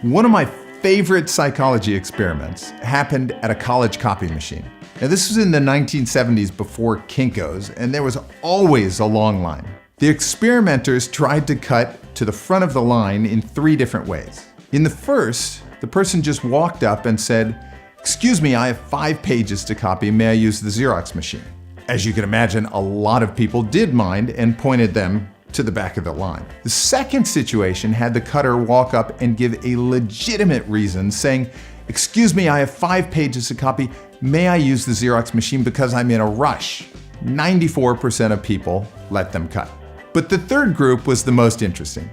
One of my favorite psychology experiments happened at a college copy machine. Now, this was in the 1970s before Kinko's, and there was always a long line. The experimenters tried to cut to the front of the line in 3 different ways. In the first, the person just walked up and said, "Excuse me, I have 5 pages to copy. May I use the Xerox machine?" As you can imagine, a lot of people did mind and pointed them to the back of the line. The second situation had the cutter walk up and give a legitimate reason, saying, "Excuse me, I have 5 pages to copy. May I use the Xerox machine because I'm in a rush?" 94% of people let them cut. But the third group was the most interesting.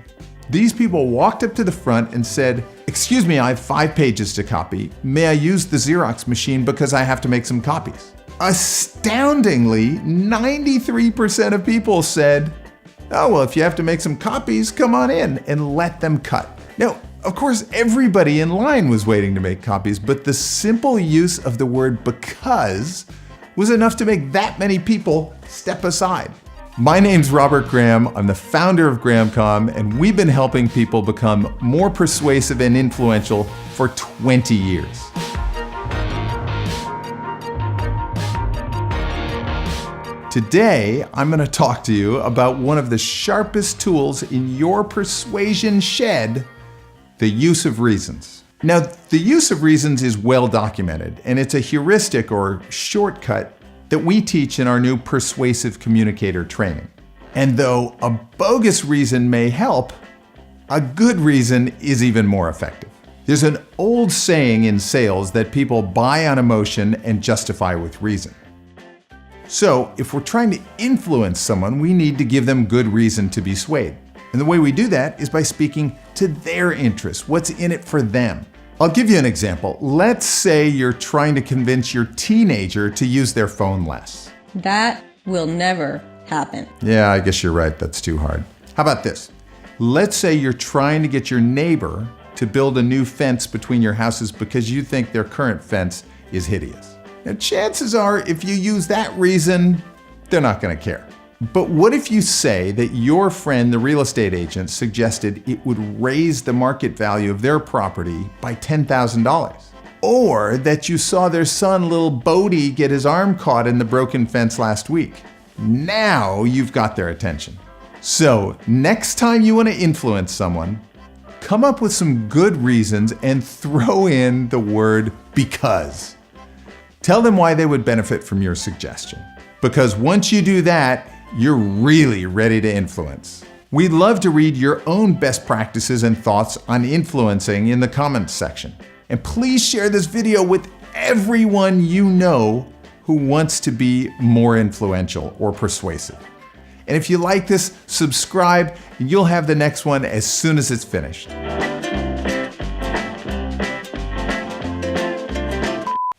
These people walked up to the front and said, "Excuse me, I have 5 pages to copy. May I use the Xerox machine because I have to make some copies?" Astoundingly, 93% of people said, "Oh, well, if you have to make some copies, come on in," and let them cut. Now, of course, everybody in line was waiting to make copies, but the simple use of the word "because" was enough to make that many people step aside. My name's Robert Graham. I'm the founder of GrahamComm, and we've been helping people become more persuasive and influential for 20 years. Today, I'm going to talk to you about one of the sharpest tools in your persuasion shed, the use of reasons. Now, the use of reasons is well documented, and it's a heuristic or shortcut that we teach in our new Persuasive Communicator training. And though a bogus reason may help, a good reason is even more effective. There's an old saying in sales that people buy on emotion and justify with reason. So, if we're trying to influence someone, we need to give them good reason to be swayed. And the way we do that is by speaking to their interests, what's in it for them. I'll give you an example. Let's say you're trying to convince your teenager to use their phone less. That will never happen. Yeah, I guess you're right. That's too hard. How about this? Let's say you're trying to get your neighbor to build a new fence between your houses because you think their current fence is hideous. Now, chances are, if you use that reason, they're not going to care. But what if you say that your friend, the real estate agent, suggested it would raise the market value of their property by $10,000? Or that you saw their son, little Bodie, get his arm caught in the broken fence last week? Now you've got their attention. So next time you want to influence someone, come up with some good reasons and throw in the word "because." Tell them why they would benefit from your suggestion. Because once you do that, you're really ready to influence. We'd love to read your own best practices and thoughts on influencing in the comments section. And please share this video with everyone you know who wants to be more influential or persuasive. And if you like this, subscribe and you'll have the next one as soon as it's finished.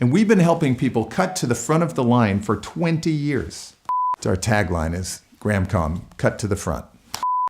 And we've been helping people cut to the front of the line for 20 years. Our tagline is GrahamComm, cut to the front.